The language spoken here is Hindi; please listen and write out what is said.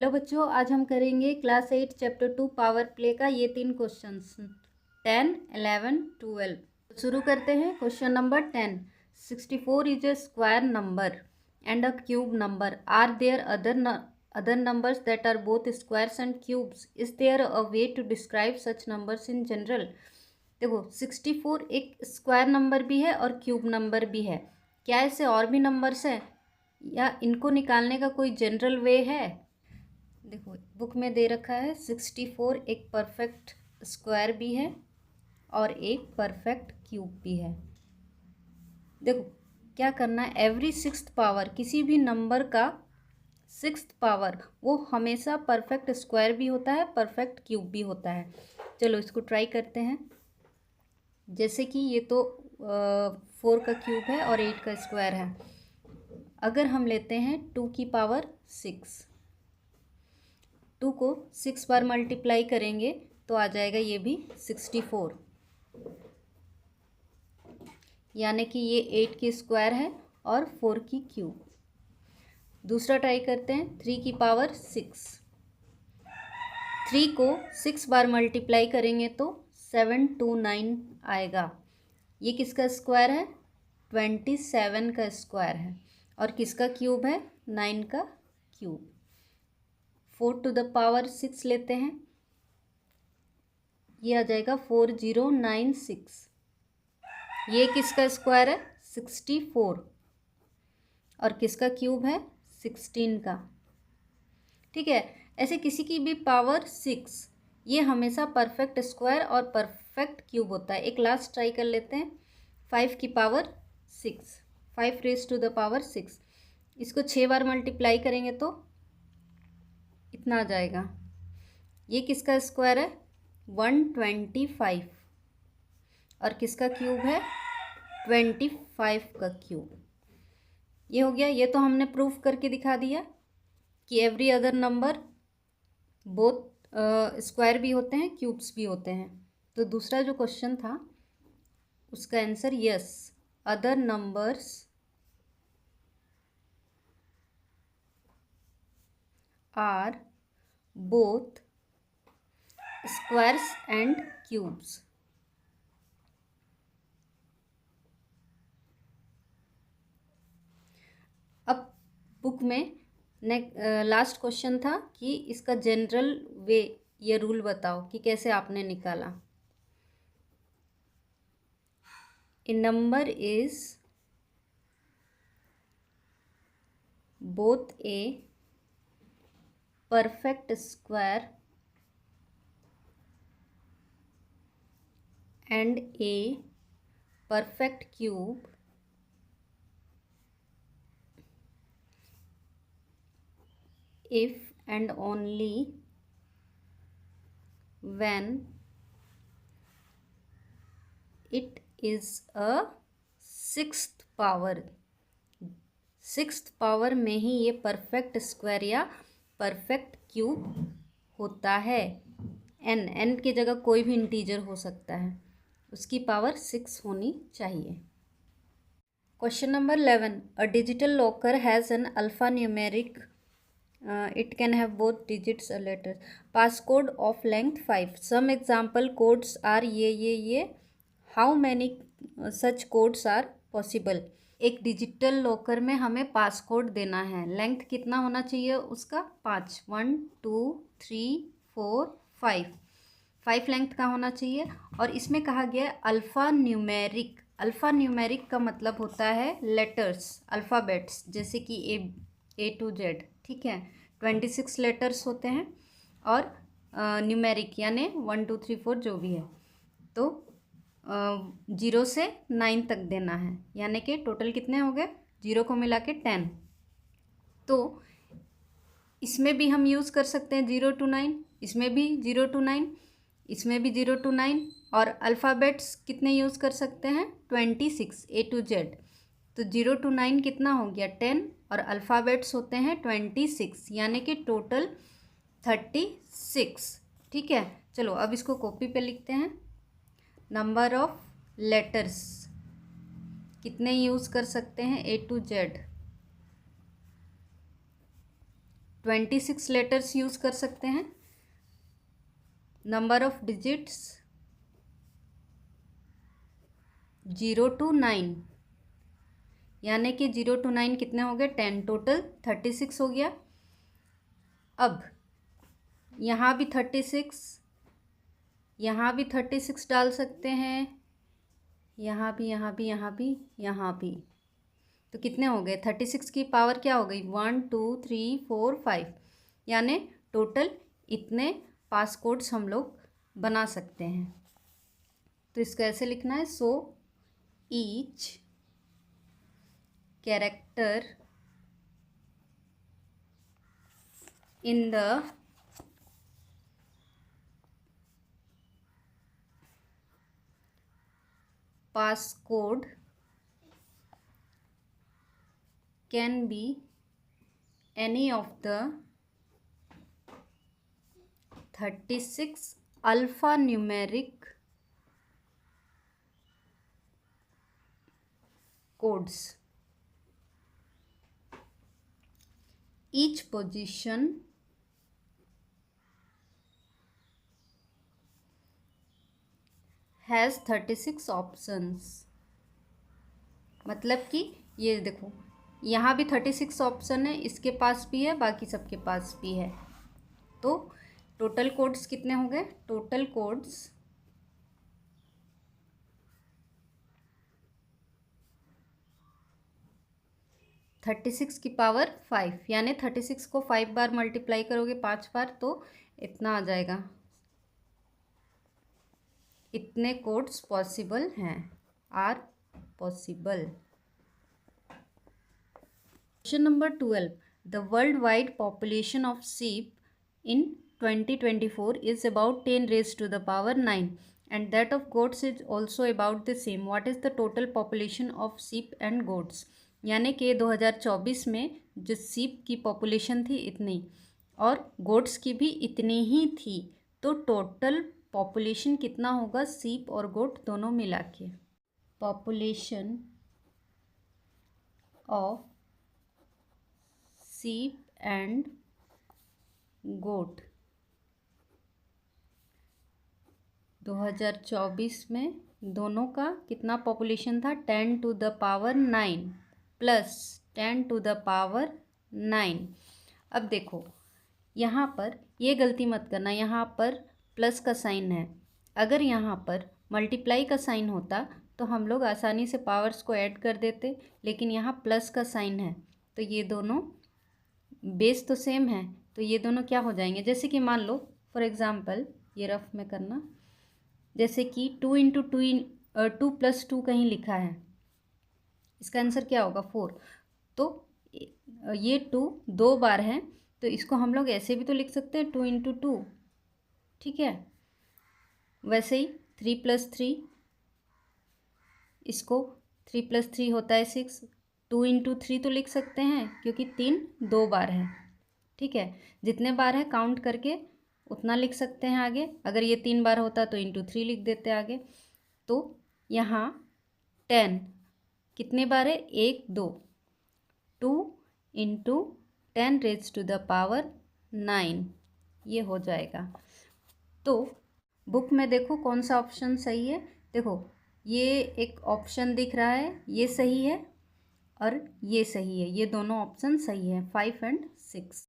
हेलो बच्चों, आज हम करेंगे क्लास 8 चैप्टर 2 पावर प्ले का ये 3 क्वेश्चंस 10, 11, 12। शुरू करते हैं। Question number 10। 64 is a square number and a cube number. Are there other numbers that are both squares and cubes? Is there a way to describe such numbers in general? देखो, 64 एक स्क्वायर नंबर भी है और क्यूब नंबर भी है। क्या ऐसे और भी नंबर्स हैं या इनको निकालने का कोई जनरल वे है? देखो, बुक में दे रखा है 64 एक परफेक्ट स्क्वायर भी है और एक परफेक्ट क्यूब भी है। देखो, क्या करना है, एवरी सिक्स्थ पावर, किसी भी नंबर का सिक्स्थ पावर वो हमेशा परफेक्ट स्क्वायर भी होता है, परफेक्ट क्यूब भी होता है। चलो इसको ट्राई करते हैं। जैसे कि ये तो 4 का क्यूब है और 8 का स्क्वायर है। अगर हम लेते हैं 2 की पावर 6, 2 को 6 बार मल्टीप्लाई करेंगे तो आ जाएगा ये भी 64, यानी कि ये 8 की स्क्वायर है और 4 की क्यूब। दूसरा ट्राई करते हैं। 3 की पावर 6, 3 को 6 बार मल्टीप्लाई करेंगे तो 729 आएगा। ये किसका स्क्वायर है? 27 का स्क्वायर है। और किसका क्यूब है? 9 का क्यूब। 4 टू द पावर 6 लेते हैं, ये आ जाएगा 4096। ये किसका स्क्वायर है? 64। और किसका क्यूब है? 16 का। ठीक है, ऐसे किसी की भी पावर 6 ये हमेशा परफेक्ट स्क्वायर और परफेक्ट क्यूब होता है। एक लास्ट ट्राई कर लेते हैं। 5 की power 6, 5 raise to the power 6, इसको 6 बार मल्टीप्लाई करेंगे तो इतना आ जाएगा। ये किसका स्क्वायर है? 125। और किसका क्यूब है? 25 का क्यूब। ये हो गया। ये तो हमने प्रूफ करके दिखा दिया कि every other number both square भी होते हैं, क्यूब्स भी होते हैं। तो दूसरा जो क्वेश्चन था उसका answer yes, other numbers are both squares and cubes. अब बुक में लास्ट क्वेश्चन था कि इसका जनरल वे, ये रूल बताओ कि कैसे आपने निकाला। A number is both a perfect square and a perfect cube if and only when it is a sixth power। Sixth power में ही ये परफेक्ट स्क्वायर या परफेक्ट क्यूब होता है। एन की जगह कोई भी इंटीजर हो सकता है, उसकी पावर 6 होनी चाहिए। Question number 11। A digital locker has an alpha numeric, it can have both digits or letters, passcode of length 5। some example codes are ये how many such codes are possible? एक डिजिटल लॉकर में हमें पासकोड देना है। लेंथ कितना होना चाहिए उसका? 5, 1 2 3 4 5, 5 लेंथ का होना चाहिए। और इसमें कहा गया है अल्फ़ा न्यूमेरिक। अल्फ़ा न्यूमेरिक का मतलब होता है लेटर्स, अल्फ़ाबेट्स, जैसे कि ए टू जेड। ठीक है, 26 लेटर्स होते हैं। और न्यूमेरिक यानी 1 2 3 4 जो भी है, तो 0 से 9 तक देना है, यानी कि टोटल कितने हो गए? 0 को मिला के 10। तो इसमें भी हम यूज़ कर सकते हैं 0 to 9, इसमें भी 0 to 9, इसमें भी 0 to 9। और अल्फ़ाबेट्स कितने यूज़ कर सकते हैं? 26, ए टू जेड। तो 0 to 9 कितना हो गया? 10। और अल्फ़ाबेट्स होते हैं 26, यानी कि टोटल 36। ठीक है, चलो अब इसको कॉपी पे लिखते हैं। नंबर ऑफ लेटर्स कितने यूज़ कर सकते हैं? ए टू जेड 26 लेटर्स यूज़ कर सकते हैं। नंबर ऑफ डिजिट्स 0 to 9, यानी कि 0 to 9 कितने हो गए? 10, टोटल 36 हो गया। अब यहाँ भी 36, यहाँ भी 36 डाल सकते हैं, यहाँ भी, यहाँ भी, यहाँ भी, यहाँ भी। तो कितने हो गए? 36 की पावर क्या हो गई? 1 2 3 4 5, यानी टोटल इतने पास कोड्स हम लोग बना सकते हैं। तो इसको ऐसे लिखना है, so each character in the passcode can be any of the 36 alphanumeric codes. Each position has 36 options. मतलब कि ये देखो, यहाँ भी 36 ऑप्शन है, इसके पास भी है, बाकी सबके पास भी है। तो टोटल कोड्स कितने हो गए? टोटल कोड्स 36 की पावर 5, यानी 36 को 5 बार मल्टीप्लाई करोगे, 5 बार, तो इतना आ जाएगा। इतने कोड्स पॉसिबल हैं, are possible. Question number 12, the world wide population of sheep in 2024 is about 10 raised to the power 9 and that of goats is also about the same. What is the total population of sheep and goats? यानी कि 2024 में जो sheep की पॉपुलेशन थी इतनी और goats की भी इतनी ही थी, तो टोटल पॉपुलेशन कितना होगा sheep और goat दोनों मिला के? Population of sheep and goat 2024 में दोनों का कितना पॉपुलेशन था? 10 to the power 9 plus 10 to the power 9। अब देखो यहाँ पर ये गलती मत करना, यहाँ पर प्लस का साइन है। अगर यहाँ पर मल्टीप्लाई का साइन होता तो हम लोग आसानी से पावर्स को ऐड कर देते, लेकिन यहाँ प्लस का साइन है, तो ये दोनों बेस तो सेम है, तो ये दोनों क्या हो जाएंगे? जैसे कि मान लो फॉर एग्ज़ाम्पल, ये रफ में करना, जैसे कि 2 इंटू 2 प्लस 2 कहीं लिखा है, इसका आंसर क्या होगा? 4। तो ये 2 2 बार है, तो इसको हम लोग ऐसे भी तो लिख सकते हैं, 2 इंटू 2, ठीक है। वैसे ही 3 प्लस 3, इसको 3 प्लस 3 होता है 6, 2 इंटू 3 तो लिख सकते हैं क्योंकि 3 2 बार है, ठीक है। जितने बार है काउंट करके उतना लिख सकते हैं आगे। अगर ये 3 बार होता तो इंटू 3 लिख देते आगे। तो यहाँ 10 कितने बार है? 1 2, 2 into 10 raise to the power 9, ये हो जाएगा। तो बुक में देखो कौन सा ऑप्शन सही है। देखो ये एक ऑप्शन दिख रहा है, ये सही है और ये सही है, ये दोनों ऑप्शन सही है, 5 and 6।